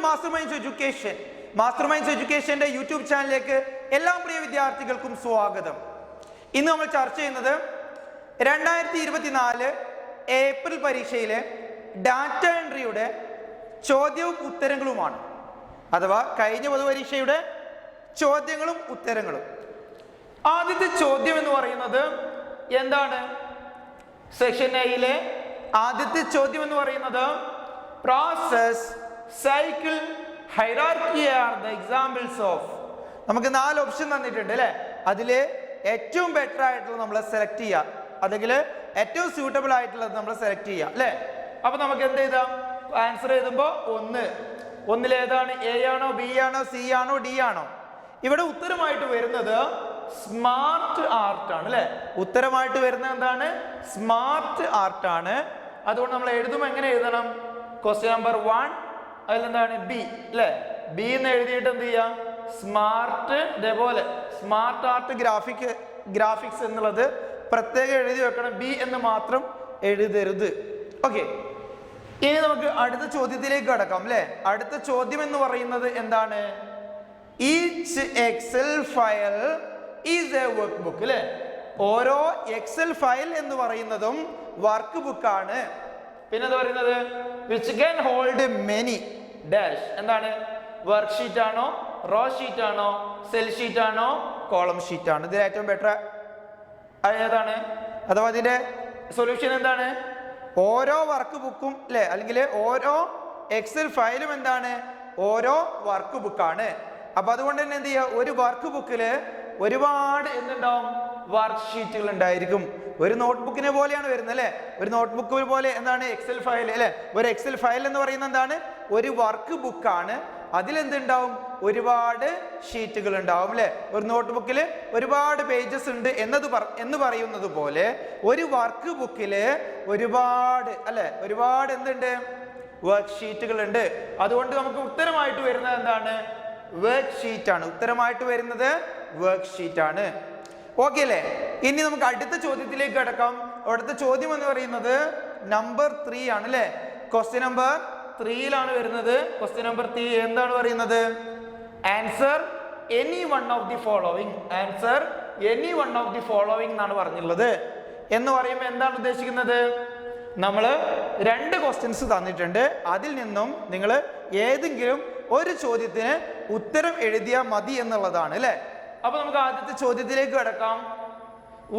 Master minds education. Master minds എഡ്യൂക്കേഷന്റെ YouTube ചാനലിലേക്ക് എല്ലാ പ്രിയ വിദ്യാർത്ഥികൾക്കും സ്വാഗതം. ഇന്ന് നമ്മൾ ചർച്ച ചെയ്യുന്നത് 2024 ഏപ്രിൽ പരീക്ഷയിലെ ഡാറ്റ എൻട്രിയുടെ ചോദ്യവും ഉത്തരങ്ങളുമാണ്. അഥവാ കഴിഞ്ഞ പൊതുപരീക്ഷയുടെ ചോദ്യങ്ങളും ഉത്തരങ്ങളും. ആദ്യത്തെ ചോദ്യം എന്ന് പറയുന്നത് എന്താണ്? സെക്ഷൻ എയിലെ ആദ്യത്തെ ചോദ്യം എന്ന് പറയുന്നത് process, cycle, hierarchy are the examples of. നമുക്ക് 4 ഓപ്ഷൻ തന്നിട്ടുണ്ട് അല്ലേ? അതിൽ ഏറ്റവും ബെറ്റർ ആയിട്ടുള്ളത് നമ്മൾ സെലക്ട് ചെയ്യുക, അല്ലെങ്കിൽ ഏറ്റവും സ്യൂട്ടബിൾ ആയിട്ടുള്ളത് നമ്മൾ സെലക്ട് ചെയ്യുക അല്ലേ? അപ്പൊ നമുക്ക് എന്ത് ചെയ്താം? ആൻസർ എഴുതുമ്പോൾ ഒന്നിൽ ഏതാണ്? എ ആണോ, ബി ആണോ, സി ആണോ, ഡി ആണോ? ഇവിടെ ഉത്തരമായിട്ട് വരുന്നത് സ്മാർട്ട് ആർട്ട് ആണ് അല്ലെ? ഉത്തരമായിട്ട് വരുന്നത് എന്താണ്? സ്മാർട്ട് ആർട്ട് ആണ്. അതുകൊണ്ട് നമ്മൾ എഴുതുമ്പോൾ എങ്ങനെ എഴുതണം? ക്വസ്റ്റ്യൻ നമ്പർ 1 അതിലെന്താണ്? ബി അല്ലെ? ബി എന്ന് എഴുതിയിട്ട് എന്ത് ചെയ്യാം? സ്മാർട്ട്, ഇതേപോലെ സ്മാർട്ട് ആർട്ട് ഗ്രാഫിക്സ് എന്നുള്ളത് പ്രത്യേകം എഴുതി വെക്കണം. ബി എന്ന് മാത്രം എഴുതരുത്. ഓക്കെ, ഇനി നമുക്ക് അടുത്ത ചോദ്യത്തിലേക്ക് കടക്കാം അല്ലെ? അടുത്ത ചോദ്യം എന്ന് പറയുന്നത് എന്താണ്? Each Excel file is a workbook അല്ലെ? ഓരോ എക്സൽ ഫയൽ എന്ന് പറയുന്നതും വർക്ക് ബുക്കാണ്. പിന്നെ എന്താ പറയുന്നത്? Which can hold many dash. എന്താണ്? വർക്ക് ഷീറ്റ് ആണോ, റോ ഷീറ്റ് ആണോ, സെൽ ഷീറ്റ് ആണോ, കോളം ഷീറ്റ് ആണോ? ഇതിൽ ഏറ്റവും ബെറ്റർ ഏതാണ്? അഥവാ ഇതിന്റെ സൊല്യൂഷൻ എന്താണ്? ഓരോ വർക്ക് ബുക്കും അല്ലെ, അല്ലെങ്കിൽ ഓരോ എക്സൽ ഫയലും എന്താണ്? ഓരോ വർക്ക് ബുക്കാണ്. അപ്പൊ അതുകൊണ്ട് തന്നെ എന്ത് ചെയ്യുക? ഒരു വർക്ക് ബുക്കില് ഒരുപാട് എന്തുണ്ടാവും? വർക്ക് ഷീറ്റുകൾ ഉണ്ടായിരിക്കും. ഒരു നോട്ട്ബുക്കിനെ പോലെയാണ് വരുന്നത് അല്ലെ? ഒരു നോട്ട്ബുക്ക് പോലെ എന്താണ്? എക്സൽ ഫയൽ അല്ലെ? ഒരു എക്സൽ ഫയൽ എന്ന് പറയുന്നത് എന്താണ്? ഒരു വർക്ക് ബുക്കാണ്. അതിലെന്തുണ്ടാവും? ഒരുപാട് ഷീറ്റുകൾ ഉണ്ടാവും അല്ലെ? ഒരു നോട്ട്ബുക്കിൽ ഒരുപാട് പേജസ് ഉണ്ട് എന്ന് പറയുന്നത് പോലെ ഒരു വർക്ക് ബുക്കില് ഒരുപാട് അല്ലെ, ഒരുപാട് എന്തുണ്ട്? വർക്ക് ഷീറ്റുകൾ ഉണ്ട്. അതുകൊണ്ട് നമുക്ക് ഉത്തരമായിട്ട് വരുന്നത് എന്താണ്? വർക്ക് ഷീറ്റ് ആണ്. ഉത്തരമായിട്ട് വരുന്നത് വർക്ക് ഷീറ്റ് ആണ്. ഓക്കെ അല്ലേ? ഇനി നമുക്ക് അടുത്ത ചോദ്യത്തിലേക്ക് കടക്കാം. അടുത്ത ചോദ്യം എന്ന് പറയുന്നത് നമ്പർ 3 ആണ് അല്ലെ? ക്വസ്റ്റ്യൻ നമ്പർ 3 വരുന്നത്. ക്വസ്റ്റ്യൻ നമ്പർ 3 എന്താണ് പറയുന്നത്? Answer any one of the following. Answer any one of the following എന്നാണ് പറഞ്ഞിട്ടുള്ളത്. എന്ന് പറയുമ്പോൾ എന്താണ് ഉദ്ദേശിക്കുന്നത്? നമ്മൾ 2 ക്വസ്റ്റ്യൻസ് തന്നിട്ടുണ്ട്. അതിൽ നിന്നും നിങ്ങൾ ഏതെങ്കിലും ഒരു ചോദ്യത്തിന് ഉത്തരം എഴുതിയാൽ മതി എന്നുള്ളതാണ് അല്ലെ? അപ്പൊ നമുക്ക് ആദ്യത്തെ ചോദ്യത്തിലേക്ക് കടക്കാം.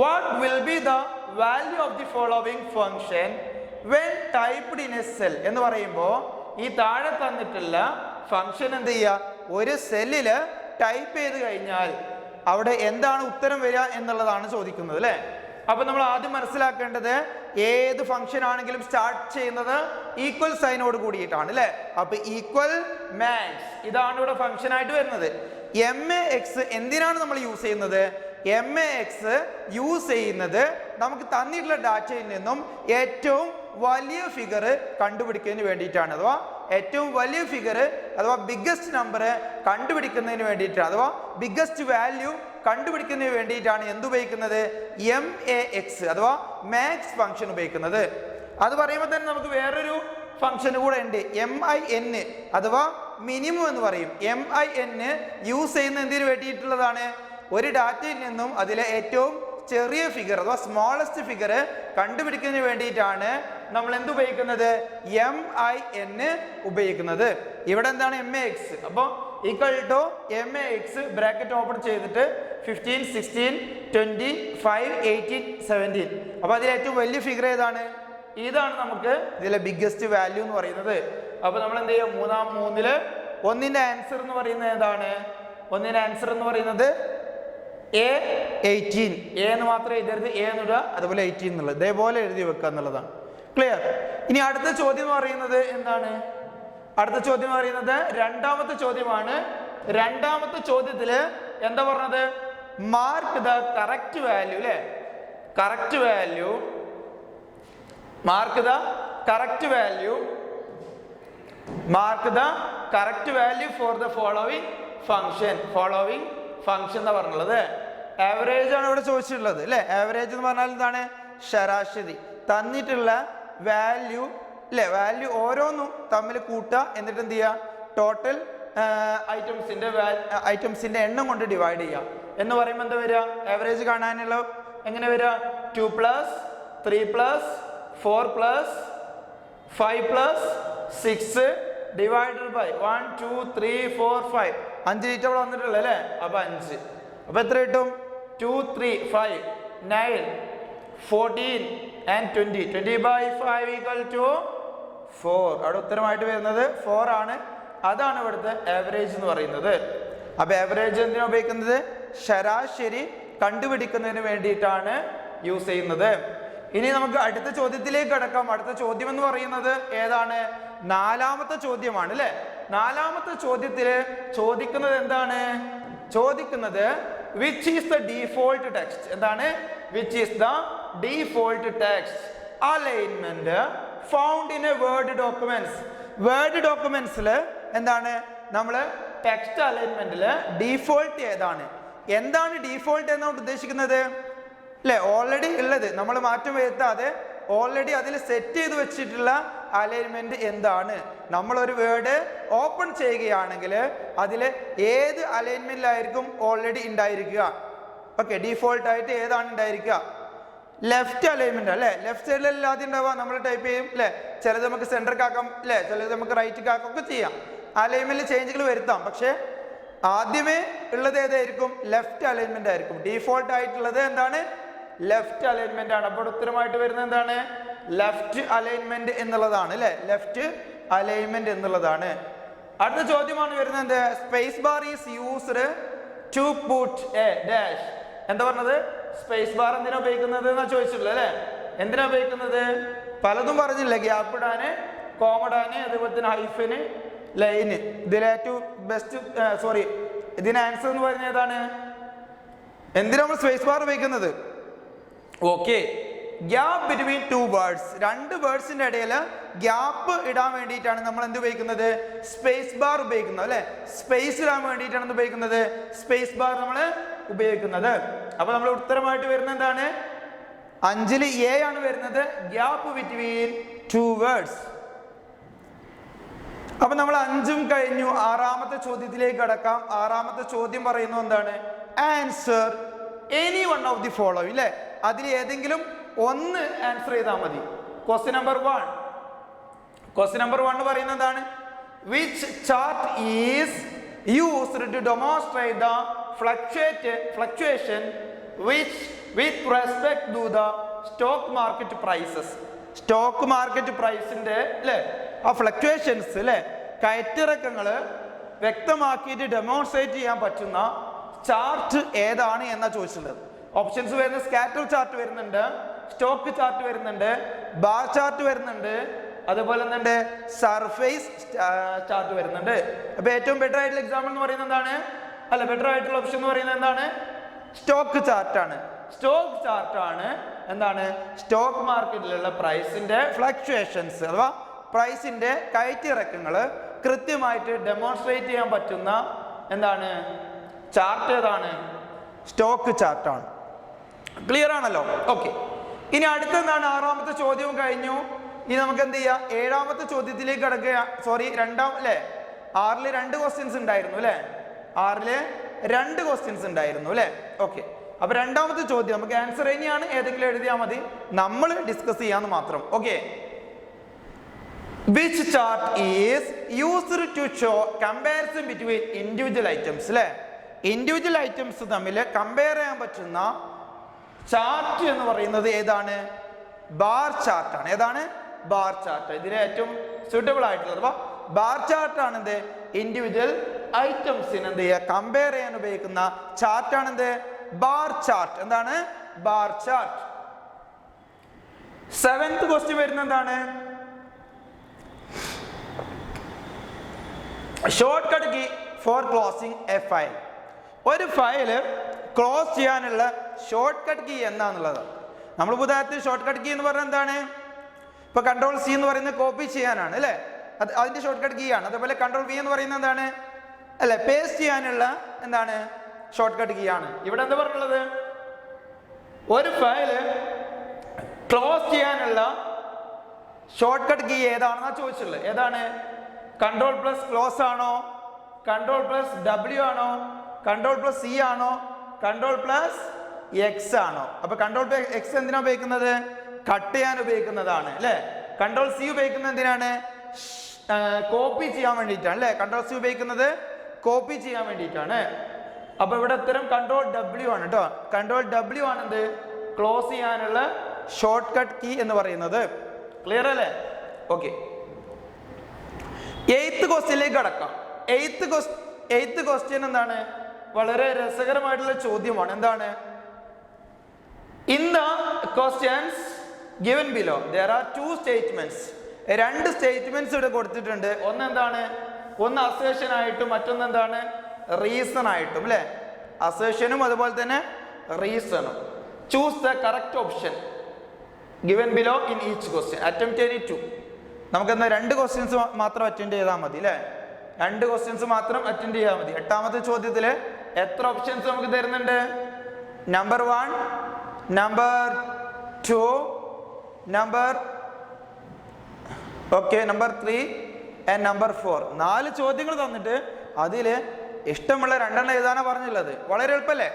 What will be the value of the following function when typed in A cell എന്ന് പറയുമ്പോൾ ഈ താഴെ തന്നിട്ടുള്ള ഫംഗ്ഷൻ എന്ത് ചെയ്യുക? ഒരു സെല്ലില് ടൈപ്പ് ചെയ്ത് കഴിഞ്ഞാൽ അവിടെ എന്താണ് ഉത്തരം വരിക എന്നുള്ളതാണ് ചോദിക്കുന്നത് അല്ലെ? അപ്പൊ നമ്മൾ ആദ്യം മനസ്സിലാക്കേണ്ടത് ഏത് ഫംഗ്ഷൻ ആണെങ്കിലും സ്റ്റാർട്ട് ചെയ്യുന്നത് ഈക്വൽ സൈനോട് കൂടിയിട്ടാണ് അല്ലെ? അപ്പൊ ഈക്വൽ മാക്സ് ഇതാണ് ഇവിടെ ഫംഗ്ഷൻ ആയിട്ട് വരുന്നത്. MAX എന്തിനാണ് നമ്മൾ യൂസ് ചെയ്യുന്നത്? MAX യൂസ് ചെയ്യുന്നത് നമുക്ക് തന്നിട്ടുള്ള ഡാറ്റയിൽ നിന്നും ഏറ്റവും വലിയ ഫിഗർ കണ്ടുപിടിക്കുന്നതിന് വേണ്ടിയിട്ടാണ്. അഥവാ ഏറ്റവും വലിയ ഫിഗർ അഥവാ ബിഗ്ഗസ്റ്റ് നമ്പർ കണ്ടുപിടിക്കുന്നതിന് വേണ്ടിയിട്ടാണ്, അഥവാ ബിഗ്ഗസ്റ്റ് വാല്യൂ കണ്ടുപിടിക്കുന്നതിന് വേണ്ടിയിട്ടാണ് എന്തുപയോഗിക്കുന്നത്? MAX അഥവാ മാക്സ് ഫംഗ്ഷൻ ഉപയോഗിക്കുന്നത്. അത് പറയുമ്പോൾ തന്നെ നമുക്ക് വേറൊരു ഫംഗ്ഷൻ കൂടെ ഉണ്ട്, MIN അഥവാ മിനിമം എന്ന് പറയും. MIN യൂസ് ചെയ്യുന്ന എന്തിനു വേണ്ടിയിട്ടുള്ളതാണ്? ഒരു ഡാറ്റയിൽ നിന്നും അതിലെ ഏറ്റവും ചെറിയ ഫിഗർ അഥവാ സ്മോളസ്റ്റ് ഫിഗർ കണ്ടുപിടിക്കുന്നതിന് വേണ്ടിയിട്ടാണ് നമ്മൾ എന്ത് ഉപയോഗിക്കുന്നത്? MIN ഉപയോഗിക്കുന്നത്. ഇവിടെ എന്താണ്? MAX. അപ്പോൾ equal to MAX bracket open ചെയ്തിട്ട് 15, 16, 20, 5, 18, 17. അപ്പൊ അതിൽ ഏറ്റവും വലിയ ഫിഗർ ഏതാണ്? ഇതാണ് നമുക്ക് ഇതിലെ ബിഗ്ഗസ്റ്റ് വാല്യൂ എന്ന് പറയുന്നത്. അപ്പൊ നമ്മൾ എന്ത് ചെയ്യും? 3-ല് ഒന്നിന്റെ ആൻസർ എന്ന് പറയുന്നത് ഏതാണ്? ഒന്നിന്റെ ആൻസർ എന്ന് പറയുന്നത് A18. എ എന്ന് മാത്രം എഴുതരുത്, എ എന്നിടുക, അതുപോലെ 18 എന്നുള്ളത് ഇതേപോലെ എഴുതി വെക്കുക എന്നുള്ളതാണ്. ക്ലിയർ? ഇനി അടുത്ത ചോദ്യം എന്ന് പറയുന്നത് എന്താണ്? അടുത്ത ചോദ്യം എന്ന് പറയുന്നത് 2ാമത്തെ ചോദ്യമാണ്. 2ാമത്തെ ചോദ്യത്തില് എന്താ പറഞ്ഞത്? മാർക്ക് ദ കറക്റ്റ് വാല്യൂ അല്ലെ? Correct value, mark the correct value, mark the correct value for the following function. Following function എന്നാ പറഞ്ഞുള്ളത്. ആവറേജ് ആണ് ഇവിടെ ചോദിച്ചിട്ടുള്ളത് അല്ലെ? ആവറേജ് എന്ന് പറഞ്ഞാൽ എന്താണ്? ശരാശരി. തന്നിട്ടുള്ള വാല്യൂ അല്ലെ? വാല്യൂ ഓരോന്നും തമ്മിൽ കൂട്ടുക, എന്നിട്ട് എന്ത് ചെയ്യുക? ടോട്ടൽ ഐറ്റംസിന്റെ എണ്ണം കൊണ്ട് ഡിവൈഡ് ചെയ്യുക. എന്ന് പറയുമ്പോൾ എന്താ വരിക? ആവറേജ് കാണാനുള്ള എങ്ങനെ വരിക? 2 + 3 + 4 + 5 + 6 ഡിവൈഡഡ് ബൈ 1 2 3 4 5. 5 ലിറ്റർ ഇവിടെ വന്നിട്ടുള്ളൂ അല്ലേ? അപ്പൊ 5. അപ്പൊ എത്ര കിട്ടും? 2 3 5 9 14 and 20. 20/5 = 4. അവിടെ ഉത്തരമായിട്ട് വരുന്നത് 4 ആണ്. അതാണ് ഇവിടുത്തെ ആവറേജ് എന്ന് പറയുന്നത്. അപ്പൊ ആവറേജ് എന്തിനാ ഉപയോഗിക്കുന്നത്? ശരാശരി കണ്ടുപിടിക്കുന്നതിന് വേണ്ടിയിട്ടാണ് യൂസ് ചെയ്യുന്നത്. ഇനി നമുക്ക് അടുത്ത ചോദ്യത്തിലേക്ക് കടക്കാം. അടുത്ത ചോദ്യം എന്ന് പറയുന്നത് ഏതാണ്? 4ാമത്തെ ചോദ്യമാണ് അല്ലെ? 4ാമത്തെ ചോദ്യത്തില് ചോദിക്കുന്നത് എന്താണ്? ചോദിക്കുന്നത് which is the default text. എന്താണ്? which is the default text alignment found in a word documents. Word ഡോക്യുമെന്റ്സിൽ എന്താണ്? നമ്മൾ ടെക്സ്റ്റ് അലൈൻമെന്റില് ഡീഫോൾട്ട് ഏതാണ്? എന്താണ് ഡീഫോൾട്ട് എന്നാണ് ഉദ്ദേശിക്കുന്നത് അല്ലെ? ഓൾറെഡി ഉള്ളത് നമ്മൾ മാറ്റം വരുത്താതെ ഓൾറെഡി അതിൽ സെറ്റ് ചെയ്ത് വെച്ചിട്ടുള്ള അലൈൻമെന്റ് എന്താണ്? നമ്മളൊരു വേർഡ് ഓപ്പൺ ചെയ്യുകയാണെങ്കിൽ അതിൽ ഏത് അലൈൻമെന്റിലായിരിക്കും ഓൾറെഡി ഉണ്ടായിരിക്കുക? ഓക്കെ, ഡീഫോൾട്ട് ആയിട്ട് ഏതാണ് ഉണ്ടായിരിക്കുക? ലെഫ്റ്റ് അലൈൻമെന്റ് അല്ലെ? ലെഫ്റ്റ് സൈഡിലല്ല ആദ്യം ഉണ്ടാവുക. നമ്മൾ ടൈപ്പ് ചെയ്യും അല്ലെ? ചിലത് നമുക്ക് സെന്ററിലേക്ക് ആക്കാം അല്ലെ? ചിലത് നമുക്ക് റൈറ്റിലേക്ക് ആക്കാം, ഒക്കെ ചെയ്യാം. അലൈൻമെന്റിൽ ചേഞ്ചുകൾ വരുത്താം. പക്ഷെ ആദ്യമേ ഉള്ളത് ഏതായിരിക്കും? ലെഫ്റ്റ് അലൈൻമെന്റ് ആയിരിക്കും. ഡീഫോൾട്ട് ആയിട്ടുള്ളത് എന്താണ്? ലെഫ്റ്റ് അലൈൻമെന്റ് ആണ്. അപ്പോൾ ഉത്തരമായിട്ട് വരുന്നത് എന്താണ്? ലെഫ്റ്റ് അലൈൻമെന്റ് എന്നുള്ളതാണ് അല്ലെ? ലെഫ്റ്റ് അലൈൻമെന്റ് എന്നുള്ളതാണ്. അടുത്ത ചോദ്യമാണ് വരുന്നത്. Space bar is used to put a dash. എന്താ പറഞ്ഞത്? സ്പേസ് ബാർ എന്തിനാ ഉപയോഗിക്കുന്നത് എന്നാ ചോദിച്ചിട്ടുള്ളത് അല്ലെ? എന്തിനാ ഉപയോഗിക്കുന്നത്? പലതും പറഞ്ഞില്ല. ഗ്യാപ്പ് ഇടാന്, കോമ ഇടാന്, അതുപോലെ തന്നെ ഹൈഫന്, ലൈന്. ഇതിൽ ഏറ്റവും ബെസ്റ്റ് ഇതിന് ആൻസർ എന്ന് പറയുന്നത് ഏതാണ്? എന്തിനാ നമ്മൾ സ്പേസ് ബാർ ഉപയോഗിക്കുന്നത്? Okay, gap between 2 words. 2 വേർഡ്സിന്റെ ഇടയിൽ ഗ്യാപ്പ് ഇടാൻ വേണ്ടിയിട്ടാണ് നമ്മൾ എന്ത് ഉപയോഗിക്കുന്നത്? സ്പേസ് ബാർ ഉപയോഗിക്കുന്നത് അല്ലെ? സ്പേസ് ഇടാൻ വേണ്ടിയിട്ടാണ് എന്ത് ഉപയോഗിക്കുന്നത്? സ്പേസ് ബാർ നമ്മൾ ഉപയോഗിക്കുന്നത്. അപ്പൊ നമ്മൾ ഉത്തരമായിട്ട് വരുന്നത് എന്താണ്? 5ൽ എ ആണ് വരുന്നത്. Gap between 2 words. അപ്പൊ നമ്മൾ 5ഉം കഴിഞ്ഞു. 6ാമത്തെ ചോദ്യത്തിലേക്ക് കടക്കാം. 6ാമത്തെ ചോദ്യം പറയുന്നത് എന്താണ്? Answer any one of the following അല്ലെ? അതിൽ ഏതെങ്കിലും ഒന്ന് ആൻസർ ചെയ്താൽ മതി. Question number 1. ക്വസ്റ്റ്യൻ നമ്പർ 1 പറയുന്നത് എന്താണ്? Which chart is used to demonstrate the fluctuation which with respect to the stock market prices. Stock market പ്രൈസിന്റെ അല്ലെ ആ ഫ്ലക്ച്വേഷൻസ് അല്ലെ, കയറ്റിറക്കങ്ങള് വ്യക്തമാക്കിയിട്ട് ഡെമോൺസ്ട്രേറ്റ് ചെയ്യാൻ പറ്റുന്ന ചാർട്ട് ഏതാണ് എന്നാ ചോദിച്ചിട്ടുള്ളത്. ഓപ്ഷൻസ് വരുന്നത് സ്കാറ്റർ ചാർട്ട് വരുന്നുണ്ട്, സ്റ്റോക്ക് ചാർട്ട് വരുന്നുണ്ട്, ബാർ ചാർട്ട് വരുന്നുണ്ട്, അതുപോലെ തന്നെ സർഫേസ് ചാർട്ട് വരുന്നുണ്ട്. അപ്പൊ ഏറ്റവും ബെറ്റർ ആയിട്ടുള്ള എക്സാമ്പിൾ എന്ന് പറയുന്നത് എന്താണ്? അല്ല, ബെറ്റർ ആയിട്ടുള്ള ഓപ്ഷൻ എന്ന് പറയുന്നത് എന്താണ്? സ്റ്റോക്ക് ചാർട്ടാണ്. സ്റ്റോക്ക് ചാർട്ടാണ് എന്താണ്? സ്റ്റോക്ക് മാർക്കറ്റിലുള്ള പ്രൈസിന്റെ ഫ്ലക്ച്വേഷൻസ് അഥവാ പ്രൈസിന്റെ കയറ്റിറക്കങ്ങള് കൃത്യമായിട്ട് ഡെമോൺസ്ട്രേറ്റ് ചെയ്യാൻ പറ്റുന്ന എന്താണ് ചാർട്ട് ഏതാണ്? സ്റ്റോക്ക് ചാർട്ടാണ്. ക്ലിയർ ആണല്ലോ? ഓക്കെ, ഇനി അടുത്തെന്താണ്? 6ാമത്തെ ചോദ്യവും കഴിഞ്ഞു. ഇനി നമുക്ക് എന്ത് ചെയ്യാം? 7ാമത്തെ ചോദ്യത്തിലേക്ക് കിടക്കുക. സോറി, 2 അല്ലെ? 6ൽ 2 ക്വസ്റ്റ്യൻസ് ഉണ്ടായിരുന്നു അല്ലെ? 6ല് 2 ക്വസ്റ്റ്യൻസ് ഉണ്ടായിരുന്നു അല്ലെ? ഓക്കെ, അപ്പൊ 2ാമത്തെ ചോദ്യം നമുക്ക് ആൻസർ തന്നെയാണ്, ഏതെങ്കിലും എഴുതിയാൽ മതി, നമ്മൾ ഡിസ്കസ് ചെയ്യാന്ന് മാത്രം. Okay, which chart is used to show comparison between individual items അല്ലെ? ഇൻഡിവിജ്വൽ ഐറ്റംസ് തമ്മിൽ കമ്പയർ ചെയ്യാൻ പറ്റുന്ന ചാർട്ട് എന്ന് പറയുന്നത് ഏതാണ്? ബാർ ചാർട്ടാണ്. ഏതാണ്? Bar chart. ഇതിന് ഏറ്റവും സ്യൂട്ടബിൾ ആയിട്ടുള്ളത് ബാർ ചാർട്ടാണ്. എന്ത്? ഇൻഡിവിജ്വൽ ഐറ്റംസിന് എന്ത് ചെയ്യുക? കമ്പയർ ചെയ്യാൻ ഉപയോഗിക്കുന്ന ചാർട്ടാണ് എന്ത്? Bar chart. എന്താണ്? Bar chart. 7th ക്വസ്റ്റ്യൻ വരുന്നത് എന്താണ്? Shortcut key for closing a file. ഒരു ഫയല് ക്ലോസ് ചെയ്യാനുള്ള ഷോർട്ട് കട്ട് കീ എന്നാന്നുള്ളത്. നമ്മൾ ഉദാഹരണത്തിൽ ഷോർട്ട് കട്ട് കീ എന്ന് പറഞ്ഞാൽ എന്താണ്? ഇപ്പൊ കൺട്രോൾ സി എന്ന് പറയുന്നത് കോപ്പി ചെയ്യാനാണ് അല്ലെ? അതിന്റെ ഷോർട്ട് കട്ട് കീ ആണ്. അതേപോലെ കൺട്രോൾ വി എന്ന് പറയുന്നത് എന്താണ് അല്ലെ? പേസ്റ്റ് ചെയ്യാനുള്ള എന്താണ്? ഷോർട്ട് കട്ട് കീ ആണ്. ഇവിടെ എന്താ പറഞ്ഞുള്ളത്? ഒരു ഫയല് ക്ലോസ് ചെയ്യാനുള്ള ഷോർട്ട് കട്ട് കീ ഏതാണെന്നാ ചോദിച്ചിട്ടുള്ളത്. ഏതാണ്? കൺട്രോൾ പ്ലസ് ക്ലോസ് ആണോ, കൺട്രോൾ പ്ലസ് ഡബ്ല്യു ആണോ, കൺട്രോൾ പ്ലസ് സി ആണോ, കൺട്രോൾ പ്ലസ് എക്സ് ആണോ? അപ്പൊ കൺട്രോൾ പ്ലസ് എക്സ് എന്തിനാ ഉപയോഗിക്കുന്നത്? കട്ട് ചെയ്യാൻ ഉപയോഗിക്കുന്നതാണ് അല്ലെ. കൺട്രോൾ സി ഉപയോഗിക്കുന്നത് എന്തിനാണ്? കോപ്പി ചെയ്യാൻ വേണ്ടിയിട്ടാണ് അല്ലെ. കൺട്രോൾ സി ഉപയോഗിക്കുന്നത് കോപ്പി ചെയ്യാൻ വേണ്ടിയിട്ടാണ്. അപ്പൊ ഇവിടെ ഉത്തരം കൺട്രോൾ ഡബ്ല്യു ആണ് കേട്ടോ. കൺട്രോൾ ഡബ്ല്യു ആണെന്ത്? ക്ലോസ് ചെയ്യാനുള്ള ഷോർട്ട് കട്ട് കീ എന്ന് പറയുന്നത്. ക്ലിയർ അല്ലേ? ഓക്കെ, 8th ക്വസ്റ്റ്യനിലേക്ക് കടക്കാം. 8th ക്വസ്റ്റ്യൻ എന്താണ്? വളരെ രസകരമായിട്ടുള്ള ചോദ്യമാണ്. എന്താണ്? In the questions given below there are two statements. രണ്ട് സ്റ്റേറ്റ്മെന്റ്സ് ഇവിടെ കൊടുത്തിട്ടുണ്ട്. ഒന്ന് എന്താണ്? ഒന്ന് അസേഷൻ ആയിട്ടും മറ്റൊന്ന് എന്താണ്? റീസൺ ആയിട്ടും അല്ലെ. അസേഷനും അതുപോലെ തന്നെ റീസണും. Choose the correct option given below in each question. Attempt any two. നമുക്ക് എന്താ 2 ക്വസ്റ്റ്യൻസ് മാത്രം അറ്റൻഡ് ചെയ്താൽ മതി അല്ലെ. 2 ക്വസ്റ്റ്യൻസ് മാത്രം അറ്റൻഡ് ചെയ്താൽ മതി. 8ാമത്തെ ചോദ്യത്തില് എത്ര ഓപ്ഷൻസ് നമുക്ക് തരുന്നുണ്ട്? Number 1, number 2, number 3 and number 4. 4 ചോദ്യങ്ങൾ തന്നിട്ട് അതിൽ ഇഷ്ടമുള്ള 2 എഴുതാനാണ് പറഞ്ഞുള്ളത്. വളരെ എളുപ്പല്ലേ?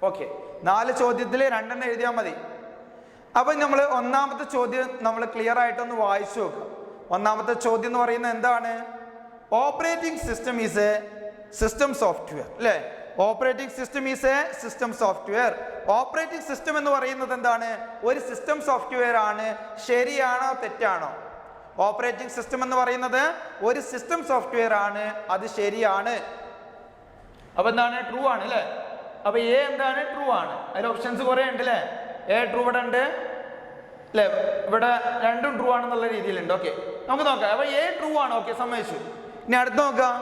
ഓക്കെ, 4 ചോദ്യത്തിൽ 2 എഴുതിയാൽ മതി. അപ്പൊ നമ്മൾ 1ാമത്തെ ചോദ്യം നമ്മൾ ക്ലിയർ ആയിട്ടൊന്ന് വായിച്ചു നോക്കാം. 1ാമത്തെ ചോദ്യം എന്ന് പറയുന്നത് എന്താണ്? Operating system is a system software അല്ലേ. Operating system is a system software. Operating system എന്ന് പറയുന്നത് എന്താണ്? ഒരു സിസ്റ്റം സോഫ്റ്റ്വെയർ ആണ്. ശരിയാണോ തെറ്റാണോ? ഓപ്പറേറ്റിംഗ് സിസ്റ്റം എന്ന് പറയുന്നത് ഒരു സിസ്റ്റം സോഫ്റ്റ്വെയർ ആണ്, അത് ശരിയാണ്. അപ്പൊ എന്താണ്? ട്രൂ ആണ് അല്ലെ. അപ്പൊ എ എന്താണ്? ട്രൂ ആണ്. അതിൽ ഓപ്ഷൻസ് കുറെ ഉണ്ട് അല്ലെ. എ ട്രൂ ഇവിടെ ഉണ്ട് അല്ലെ. ഇവിടെ രണ്ടും ട്രൂ ആണെന്നുള്ള രീതിയിലുണ്ട്. ഓക്കെ, നമുക്ക് നോക്കാം. അപ്പൊ എ ട്രൂ ആണ്. ഓക്കെ, സമ്മതിച്ചു. ഇനി അടുത്ത് നോക്കാം.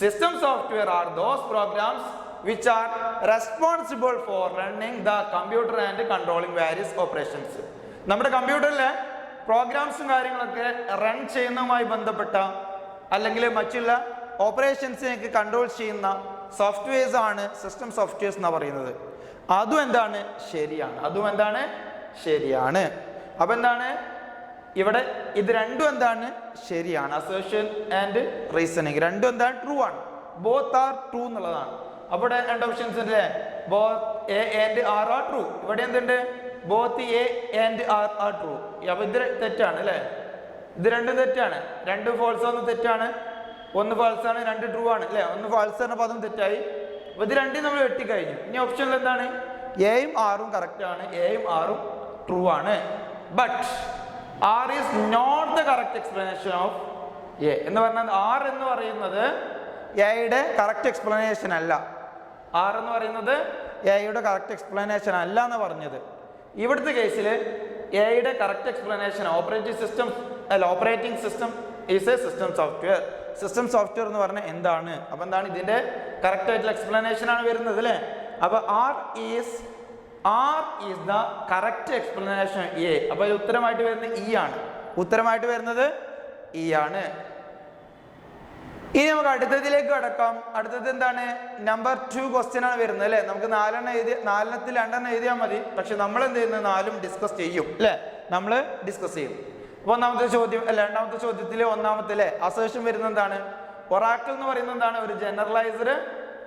System software are those programs which are responsible for running the computer and controlling various operations. നമ്മുടെ കമ്പ്യൂട്ടറിലെ പ്രോഗ്രാംസും കാര്യങ്ങളൊക്കെ റൺ ചെയ്യുന്നതുമായി ബന്ധപ്പെട്ട അല്ലെങ്കിൽ മറ്റുള്ള ഓപ്പറേഷൻസിനെയൊക്കെ കൺട്രോൾ ചെയ്യുന്ന സോഫ്റ്റ്വെയർസ് ആണ് സിസ്റ്റം സോഫ്റ്റ്വെയർസ് എന്ന് പറയുന്നത്. അതും എന്താണ്? ശരിയാണ്. അതും എന്താണ്? ശരിയാണ്. അപ്പൊ എന്താണ് ഇവിടെ? ഇത് രണ്ടും എന്താണ്? ശരിയാണ്. അസേഷൻ ആൻഡ് റീസണിങ് രണ്ടും എന്താണ്? ട്രൂ ആണ്. ബോത്ത് ആർ ട്രൂ എന്നുള്ളതാണ്. അവിടെ 2 ഓപ്ഷൻസ് ഉണ്ട് അല്ലേ. Both A and R are true. ഇവിടെ എന്തുണ്ട്? Both A and R are true. അപ്പൊ ഇത് തെറ്റാണ് അല്ലേ. ഇത് രണ്ടും തെറ്റാണ്. 2 ഫോൾസ് ആണ്, തെറ്റാണ്. 1 ഫാൾസ് ആണ്, 2 ട്രൂ ആണ് അല്ലേ. 1 ഫാൾസ് പറഞ്ഞപ്പോൾ അതും തെറ്റായി. അപ്പൊ ഇത് രണ്ടും നമ്മൾ വെട്ടിക്കഴിഞ്ഞു. ഇനി ഓപ്ഷനിൽ എന്താണ്? എയും ആറും കറക്റ്റ് ആണ്. എയും ആറും ട്രൂ ആണ്. But R is not the correct explanation of A എന്ന് പറഞ്ഞാൽ ആർ എന്ന് പറയുന്നത് എയുടെ കറക്റ്റ് എക്സ്പ്ലനേഷൻ അല്ല. ആർ എന്ന് പറയുന്നത് എയുടെ കറക്റ്റ് എക്സ്പ്ലനേഷൻ അല്ല എന്ന് പറഞ്ഞത്. ഇവിടുത്തെ കേസിൽ എയുടെ correct explanation operating system is a system software. System software എന്ന് പറഞ്ഞാൽ എന്താണ്? അപ്പൊ എന്താണ്? ഇതിന്റെ കറക്റ്റ് ആയിട്ടുള്ള എക്സ്പ്ലനേഷൻ ആണ് വരുന്നത് അല്ലേ. അപ്പൊ R is the correct explanation A. അപ്പൊ ഉത്തരമായിട്ട് വരുന്നത് ഇ ആണ്. ഉത്തരമായിട്ട് വരുന്നത് ഇ ആണ്. ഇനി നമുക്ക് അടുത്തതിലേക്ക് കടക്കാം. അടുത്തത് എന്താണ്? നമ്പർ 2 ക്വസ്റ്റ്യൻ ആണ് വരുന്നത് അല്ലെ. നമുക്ക് 4-ത്തിൽ 2 എഴുതിയാൽ മതി. പക്ഷെ നമ്മൾ എന്ത് ചെയ്യുന്നത്? 4ഉം ഡിസ്കസ് ചെയ്യും അല്ലെ. നമ്മൾ ഡിസ്കസ് ചെയ്യും. അപ്പൊ 1ാമത്തെ ചോദ്യം 2ാമത്തെ ചോദ്യത്തില് 1ാമത്തിലെ അസേഷൻ വരുന്നത് എന്താണ്? ഒറാക്കിൾ എന്ന് പറയുന്നത് എന്താണ്? ഒരു ജനറലൈസ്ഡ്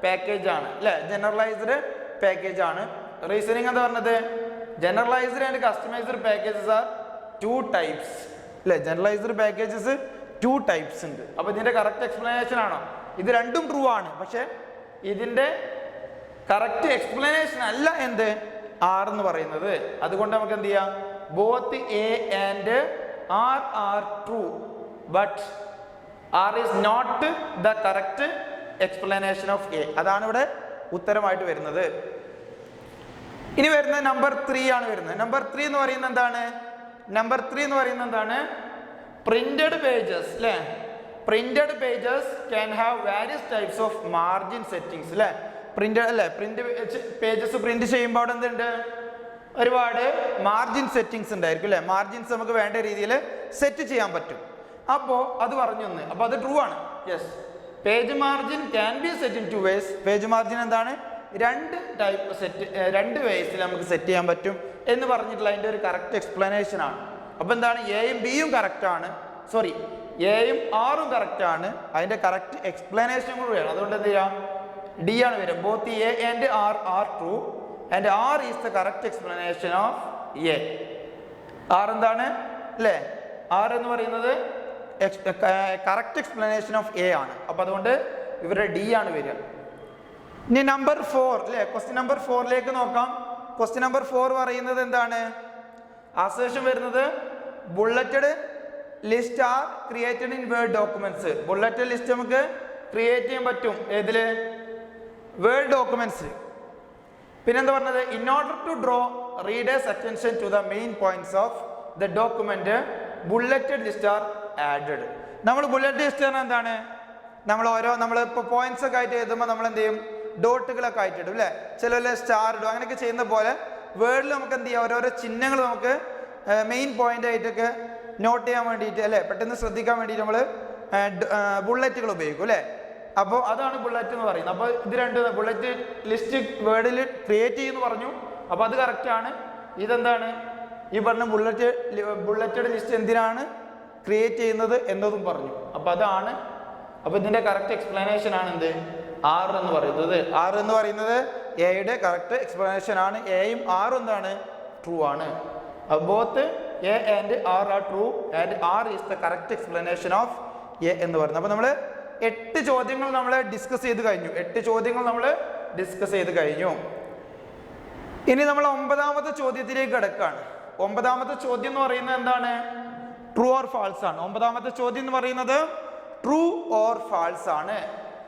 പാക്കേജ് ആണ് അല്ലെ. ജനറലൈസ്ഡ് പാക്കേജ് ആണ്. റീസണിങ് എന്താ പറഞ്ഞത്? Generalised and customised packages are 2 types അല്ലെ. ജനറലൈസ്ഡ് പാക്കേജസ് 2 ടൈപ്സ് ഉണ്ട്. അപ്പൊ ഇതിന്റെ കറക്റ്റ് എക്സ്പ്ലനേഷൻ ആണോ? ഇത് രണ്ടും ട്രൂ ആണ്. പക്ഷെ ഇതിന്റെ കറക്റ്റ് എക്സ്പ്ലനേഷൻ അല്ല എന്ത്? ആർ എന്ന് പറയുന്നത്. അതുകൊണ്ട് നമുക്ക് എന്ത് ചെയ്യാം? Both A and R are true, but R is not the correct explanation of A. അതാണ് ഇവിടെ ഉത്തരമായിട്ട് വരുന്നത്. ഇനി വരുന്നത് നമ്പർ 3 ആണ് വരുന്നത്. നമ്പർ 3 എന്ന് പറയുന്നത് എന്താണ്? നമ്പർ 3 എന്ന് പറയുന്നത് എന്താണ്? പ്രിന്റഡ് പേജസ് അല്ലെ. Printed pages can have various types of margin settings അല്ലെ. പ്രിന്റഡ് അല്ലെ. പേജസ് പ്രിന്റ് ചെയ്യുമ്പോൾ അവിടെ എന്തുണ്ട്? ഒരുപാട് മാർജിൻ സെറ്റിംഗ്സ് ഉണ്ടായിരിക്കും അല്ലെ. മാർജിൻസ് നമുക്ക് വേണ്ട രീതിയിൽ സെറ്റ് ചെയ്യാൻ പറ്റും. അപ്പോൾ അത് പറഞ്ഞു ഒന്ന്. അപ്പോൾ അത് ട്രൂ ആണ്. Yes, page margin can be set in 2 ways. Page margin എന്താണ്? 2 വേസിൽ നമുക്ക് സെറ്റ് ചെയ്യാൻ പറ്റും എന്ന് പറഞ്ഞിട്ടുള്ള അതിൻ്റെ ഒരു കറക്റ്റ് എക്സ്പ്ലനേഷൻ ആണ്. അപ്പൊ എന്താണ്? എയും ബിയും കറക്റ്റ് ആണ്. സോറി എയും ആറും കറക്റ്റ് ആണ്, അതിന്റെ കറക്റ്റ് എക്സ്പ്ലനേഷൻ കൂടി വേണം. അതുകൊണ്ട് എന്ത് ചെയ്യാം, ഡി ആണ് വരിക. Both A and R are true and R is the correct explanation of A. R എന്താണ് അല്ലേ, ആർ എന്ന് പറയുന്നത് കറക്റ്റ് എക്സ്പ്ലനേഷൻ ഓഫ് എ ആണ്. അപ്പൊ അതുകൊണ്ട് ഇവരുടെ ഡി ആണ് വരിക. ഇനി നമ്പർ 4 അല്ലേ, ക്വസ്റ്റ്യൻ നമ്പർ 4ലേക്ക് നോക്കാം. ക്വസ്റ്റ്യൻ നമ്പർ 4 പറയുന്നത് എന്താണ്, അസേഷൻ വരുന്നത് bulleted list are created in Word documents. Bulleted list നമുക്ക് ക്രിയേറ്റ് ചെയ്യാൻ പറ്റും ഏതില്, വേർഡ് ഡോക്യുമെന്റ്സ്. പിന്നെന്താ പറഞ്ഞത്, in order to draw readers attention to the main points of the document bulleted list are added. നമ്മൾ ബുള്ളറ്റ് ലിസ്റ്റ് എന്താണ്, നമ്മളിപ്പോൾ points ഒക്കെ ആയിട്ട് എഴുതുമ്പോൾ നമ്മൾ എന്ത് ചെയ്യും, ഡോട്ടുകളൊക്കെ ആയിട്ട് ഇടും അല്ലേ, ചില സ്റ്റാർ ഇടും, അങ്ങനെയൊക്കെ ചെയ്യുന്ന പോലെ വേർഡിൽ നമുക്ക് എന്ത് ചെയ്യാം, ഓരോരോ ചിഹ്നങ്ങൾ നമുക്ക് മെയിൻ പോയിന്റ് ആയിട്ടൊക്കെ നോട്ട് ചെയ്യാൻ വേണ്ടിയിട്ട് അല്ലേ, പെട്ടെന്ന് ശ്രദ്ധിക്കാൻ വേണ്ടിയിട്ട് നമ്മൾ ബുള്ളറ്റുകൾ ഉപയോഗിക്കും അല്ലേ. അപ്പോൾ അതാണ് ബുള്ളറ്റ് എന്ന് പറയുന്നത്. അപ്പോൾ ഇത് രണ്ട് ബുള്ളറ്റ് ലിസ്റ്റ് വേർഡിൽ ക്രിയേറ്റ് ചെയ്യുമെന്ന് പറഞ്ഞു, അപ്പോൾ അത് കറക്റ്റാണ്. ഇതെന്താണ് ഈ പറഞ്ഞ ബുള്ളറ്റഡ് ലിസ്റ്റ് എന്തിനാണ് ക്രിയേറ്റ് ചെയ്യുന്നത് എന്നതും പറഞ്ഞു. അപ്പോൾ അതാണ്, അപ്പോൾ ഇതിൻ്റെ കറക്റ്റ് എക്സ്പ്ലനേഷൻ ആണ് എന്ത്, ആർ എന്ന് പറയുന്നത്. ആർ എന്ന് പറയുന്നത് എയുടെ കറക്റ്റ് എക്സ്പ്ലനേഷൻ ആണ്. എയും ആറും എന്താണ്, ട്രൂ ആണ്. Both A and R are true and R is the correct explanation of A എന്ന് പറയുന്നത്. അപ്പോൾ നമ്മൾ 8 ചോദ്യങ്ങൾ നമ്മൾ ഡിസ്കസ് ചെയ്ത് കഴിഞ്ഞു. 8 ചോദ്യങ്ങൾ നമ്മൾ ഡിസ്കസ് ചെയ്ത് കഴിഞ്ഞു. ഇനി നമ്മൾ 9ാമത്തെ ചോദ്യത്തിലേക്ക് കിടക്കുകയാണ്. 9ാമത്തെ ചോദ്യം എന്ന് പറയുന്നത് എന്താണ്, ട്രൂ ഓർ ഫാൾസ് ആണ്. 9ാമത്തെ ചോദ്യം എന്ന് പറയുന്നത് ട്രൂ ഓർ ഫാൾസ് ആണ്.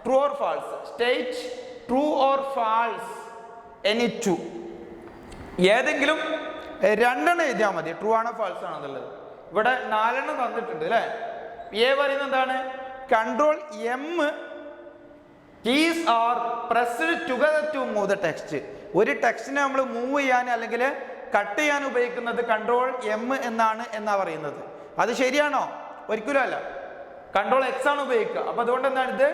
True or false, state true or false any two. ഏതെങ്കിലും 2 എഴുതിയാൽ മതി, ട്രൂ ആണോ ഫാൾസ് ആണോ എന്നുള്ളത്. ഇവിടെ 4 തന്നിട്ടുണ്ട് അല്ലേ. എ പറയുന്നത് എന്താണ്, control M keys are pressed together to move the text. ഒരു ടെക്സ്റ്റിനെ നമ്മൾ മൂവ് ചെയ്യാൻ അല്ലെങ്കിൽ കട്ട് ചെയ്യാൻ ഉപയോഗിക്കുന്നത് കൺട്രോൾ എം എന്നാണ് പറയുന്നത്. അത് ശരിയാണോ, ഒരിക്കലും അല്ല. കൺട്രോൾ എക്സ് ആണ് ഉപയോഗിക്കുക. അപ്പൊ അതുകൊണ്ട് എന്താണ് ഇത്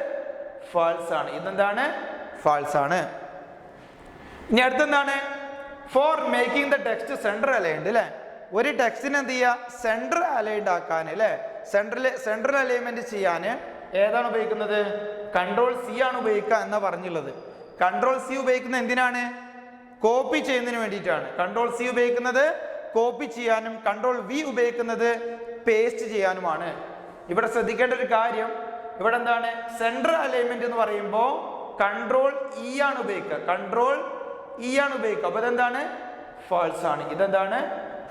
ഫാൾസ് ആണ്. ഇതെന്താണ്, ഫാൾസ് ആണ്. ഇനി അടുത്തെന്താണ്, for making the text central aligned അല്ലേ. ഒരു ടെക്സ്റ്റിനെ എന്ത് ചെയ്യുക, സെൻട്രൽ അലൈൻഡ് ആക്കാൻ അല്ലേ, സെൻട്രൽ അലൈൻമെന്റ് ചെയ്യാൻ ഏതാണ് ഉപയോഗിക്കുന്നത്, കൺട്രോൾ സി ആണ് ഉപയോഗിക്കുക എന്നാ പറഞ്ഞുള്ളത്. കൺട്രോൾ സി ഉപയോഗിക്കുന്നത് എന്തിനാണ്, കോപ്പി ചെയ്യുന്നതിന് വേണ്ടിയിട്ടാണ്. കൺട്രോൾ സി ഉപയോഗിക്കുന്നത് കോപ്പി ചെയ്യാനും കൺട്രോൾ വി ഉപയോഗിക്കുന്നത് പേസ്റ്റ് ചെയ്യാനുമാണ്. ഇവിടെ ശ്രദ്ധിക്കേണ്ട ഒരു കാര്യം, ഇവിടെ എന്താണ്, സെൻട്രൽ അലൈൻമെന്റ് എന്ന് പറയുമ്പോൾ കൺട്രോൾ ഇ ആണ് ഉപയോഗിക്കുക, കൺട്രോൾ ഇ ആണ് ഉപയോഗിക്കുക. അപ്പൊ ഇതെന്താണ്, ഫാൾസ് ആണ്. ഇതെന്താണ്,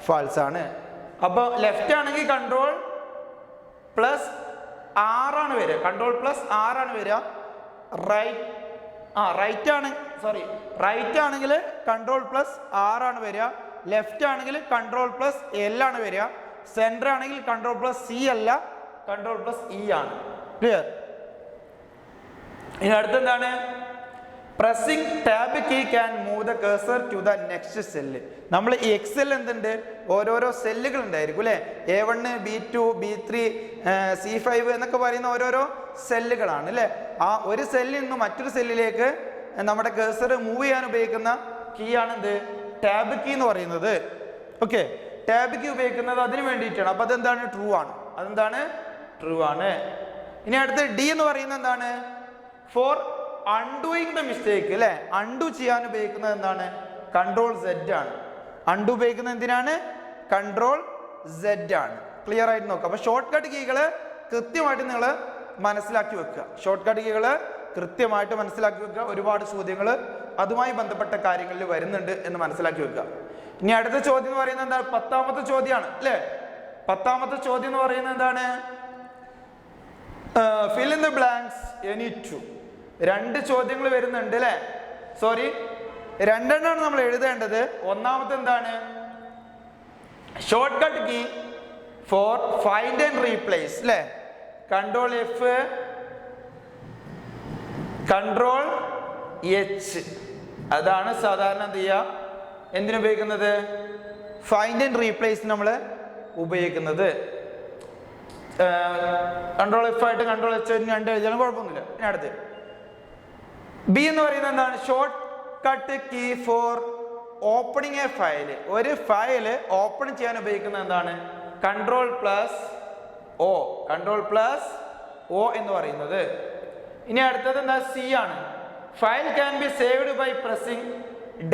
ഫാൾസ് ആണ്. അപ്പൊ ലെഫ്റ്റ് ആണെങ്കിൽ കൺട്രോൾ പ്ലസ് ആർ ആണ് വരിക, കൺട്രോൾ പ്ലസ് ആർ ആണ് വരിക. റൈറ്റ് ആണെങ്കിൽ കൺട്രോൾ പ്ലസ് ആർ ആണ് വരിക. ലെഫ്റ്റ് ആണെങ്കിൽ കൺട്രോൾ പ്ലസ് എൽ ആണ് വരിക. സെൻറ്റർ ആണെങ്കിൽ കൺട്രോൾ പ്ലസ് സി അല്ല, കൺട്രോൾ പ്ലസ് ഇ ആണ്. ക്ലിയർ. ഇനി അടുത്തെന്താണ്, pressing tab key can move the cursor to the next cell. നമ്മൾ ഈ എക്സൽ എന്തുണ്ട്, ഓരോരോ സെല്ലുകൾ ഉണ്ടായിരിക്കും അല്ലേ. A1, B2, B3, C5 എന്നൊക്കെ പറയുന്ന ഓരോരോ സെല്ലുകളാണ് അല്ലേ. ആ ഒരു സെല്ലിൽ നിന്ന് മറ്റൊരു സെല്ലിലേക്ക് നമ്മുടെ കഴ്സർ മൂവ് ചെയ്യാൻ ഉപയോഗിക്കുന്ന കീ ആണ് എന്ത്, ടാബ് കീ എന്ന് പറയുന്നത്. ഓക്കെ, ടാബ് കീ ഉപയോഗിക്കുന്നത് അതിന് വേണ്ടിയിട്ടാണ്. അപ്പൊ അതെന്താണ്, ട്രൂ ആണ്. അതെന്താണ്, ട്രൂ ആണ്. ഇനി അടുത്ത് ഡി എന്ന് പറയുന്നത് എന്താണ്, ഫോർ അൺഡൂയിങ് ദ മിസ്റ്റേക്ക് അല്ലെ, അൺഡു ചെയ്യാൻ ഉപയോഗിക്കുന്നത് എന്താണ്, കൺട്രോൾ സെഡ് ആണ്. അൺഡു ഉപയോഗിക്കുന്നത് എന്തിനാണ്, കൺട്രോൾ സെഡ് ആണ്. ക്ലിയർ ആയിട്ട് നോക്കുക. അപ്പൊ ഷോർട്ട് കട്ട് കീകള് കൃത്യമായിട്ട് നിങ്ങൾ മനസ്സിലാക്കി വെക്കുക. ഷോർട്ട് കട്ട് കീകള് കൃത്യമായിട്ട് മനസ്സിലാക്കി വെക്കുക. ഒരുപാട് ചോദ്യങ്ങൾ അതുമായി ബന്ധപ്പെട്ട കാര്യങ്ങളിൽ വരുന്നുണ്ട് എന്ന് മനസ്സിലാക്കി വെക്കുക. ഇനി അടുത്ത ചോദ്യം എന്ന് പറയുന്നത് എന്താണ്, 10ാമത്തെ ചോദ്യമാണ് അല്ലേ. 10ാമത്തെ ചോദ്യം എന്ന് പറയുന്നത് എന്താണ്, fill in the blanks any two. 2 ചോദ്യങ്ങൾ വരുന്നുണ്ട് അല്ലേ. സോറി, 2 എണ്ണമാണ് നമ്മൾ എഴുതേണ്ടത്. ഒന്നാമത്തെ എന്താണ്, shortcut key for find and replace അല്ലേ. Control F, control H. അതാണ് സാധാരണ എന്ത് ചെയ്യുക, എന്തിനുപയോഗിക്കുന്നത്, ഫൈൻഡ് ആൻഡ് റീപ്ലേസ് നമ്മൾ ഉപയോഗിക്കുന്നത്. കൺട്രോൾ എഫ് ആയിട്ട് കൺട്രോൾ എച്ച് 2 എഴുതിയാലും കുഴപ്പമൊന്നുമില്ല. ഇനി അടുത്ത് ബി എന്ന് പറയുന്നത് എന്താണ്, shortcut key for opening a file. ഒരു ഫയല് ഓപ്പൺ ചെയ്യാൻ ഉപയോഗിക്കുന്നത് എന്താണ്, control plus O, control plus O എന്ന് പറയുന്നത്. ഇനി അടുത്തത് എന്താ, സി ആണ്. File can be saved by pressing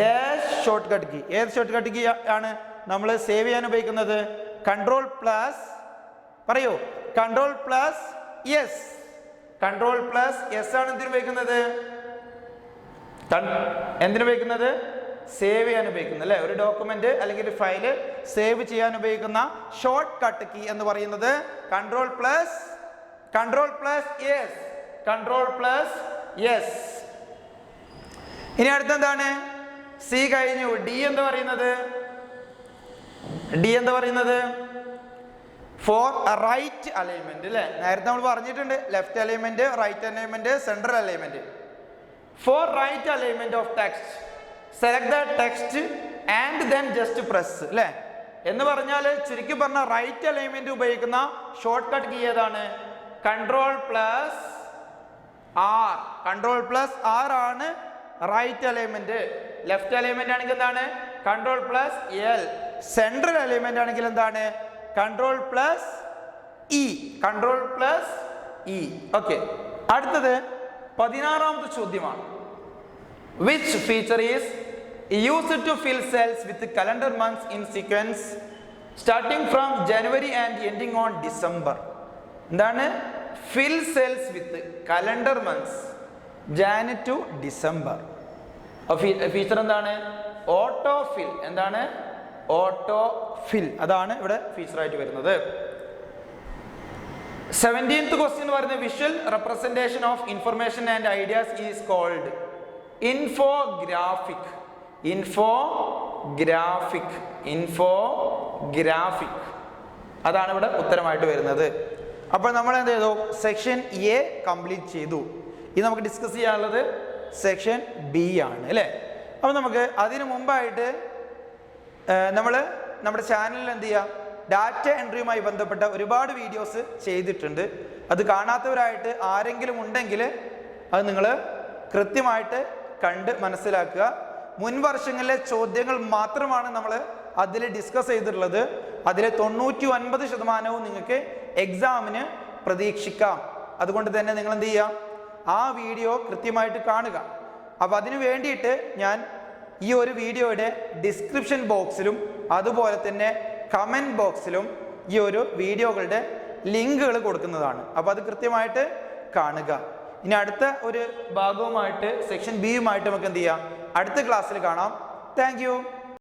dash shortcut key. ഏത് ഷോർട്ട് കട്ട് കീ ആണ് നമ്മൾ സേവ് ചെയ്യാൻ ഉപയോഗിക്കുന്നത്? കൺട്രോൾ പ്ലസ്, പറയൂ, control plus S. Control plus S ആണ് എന്തിനു ഉപയോഗിക്കുന്നത്? എന്തിനു ഉപയോഗിക്കുന്നത്? സേവ് ചെയ്യാൻ ഉപയോഗിക്കുന്നത് അല്ലെ. ഒരു ഡോക്യുമെന്റ് അല്ലെങ്കിൽ ഒരു ഫയല് സേവ് ചെയ്യാൻ ഉപയോഗിക്കുന്ന ഷോർട്ട് കട്ട് കീ എന്ന് പറയുന്നത് control plus S. Control plus S. ഇനി അടുത്തെന്താണ്? സി കഴിഞ്ഞു. ഡി എന്താ പറയുന്നത്? ഡി എന്താ പറയുന്നത്? ഫോർ റൈറ്റ് അലൈൻമെന്റ് അല്ലെ. നേരത്തെ നമ്മൾ പറഞ്ഞിട്ടുണ്ട് left alignment, right alignment, central alignment. For right alignment of text select the text and then just press അല്ലെ. എന്ന് പറഞ്ഞാൽ ചുരുക്കി പറഞ്ഞ റൈറ്റ് അലൈൻമെന്റ് ഉപയോഗിക്കുന്ന ഷോർട്ട് കട്ട് കീ ഏതാണ്? Control plus R. Control plus R ആണ് റൈറ്റ് അലൈൻമെന്റ്. ലെഫ്റ്റ് അലൈൻമെന്റ് ആണെങ്കിൽ എന്താണ്? Control plus L. Central alignment ആണെങ്കിൽ എന്താണ്? Control plus E. Control plus E. Okay, അടുത്തത് 16ാമത്തെ ചോദ്യമാണ്. Which feature is used to fill cells with calendar months in sequence starting from January and ending on December? എന്താണ്? Fill cells with calendar months Jan to December. Feature എന്താണ്? Auto fill. എന്താണ്? Auto fill. അതാണ് ഇവിടെ feature ആയിട്ട് വരുന്നത്. 17th question പറയുന്നത് visual representation of information and ideas is called infographic. Infographic. Infographic. അതാണ് ഇവിടെ ഉത്തരമായിട്ട് വരുന്നത്. അപ്പോൾ നമ്മൾ എന്ത് ചെയ്തു? സെക്ഷൻ എ കംപ്ലീറ്റ് ചെയ്തു. ഇത് നമുക്ക് ഡിസ്കസ് ചെയ്യാനുള്ളത് സെക്ഷൻ ബി ആണ് അല്ലേ. അപ്പോൾ നമുക്ക് അതിനു മുമ്പായിട്ട് നമ്മൾ നമ്മുടെ ചാനലിൽ എന്ത് ചെയ്യുക, ഡാറ്റ എൻട്രിയുമായി ബന്ധപ്പെട്ട ഒരുപാട് വീഡിയോസ് ചെയ്തിട്ടുണ്ട്. അത് കാണാത്തവരായിട്ട് ആരെങ്കിലും ഉണ്ടെങ്കിൽ അത് നിങ്ങൾ കൃത്യമായിട്ട് കണ്ട് മനസ്സിലാക്കുക. മുൻ വർഷങ്ങളിലെ ചോദ്യങ്ങൾ മാത്രമാണ് നമ്മൾ അതിൽ ഡിസ്കസ് ചെയ്തിട്ടുള്ളത്. അതിൽ 99% നിങ്ങൾക്ക് എക്സാമിന് പ്രതീക്ഷിക്കാം. അതുകൊണ്ട് തന്നെ നിങ്ങൾ എന്ത് ചെയ്യുക, ആ വീഡിയോ കൃത്യമായിട്ട് കാണുക. അപ്പോൾ അതിനു വേണ്ടിയിട്ട് ഞാൻ ഈ ഒരു വീഡിയോയുടെ ഡിസ്ക്രിപ്ഷൻ ബോക്സിലും അതുപോലെ തന്നെ കമൻറ്റ് ബോക്സിലും ഈ ഒരു വീഡിയോകളുടെ ലിങ്കുകൾ കൊടുക്കുന്നതാണ്. അപ്പോൾ അത് കൃത്യമായിട്ട് കാണുക. ഇനി അടുത്ത ഒരു ഭാഗവുമായിട്ട് സെക്ഷൻ ബിയുമായിട്ട് നമുക്ക് എന്ത് ചെയ്യാം, അടുത്ത ക്ലാസ്സിൽ കാണാം. Thank you.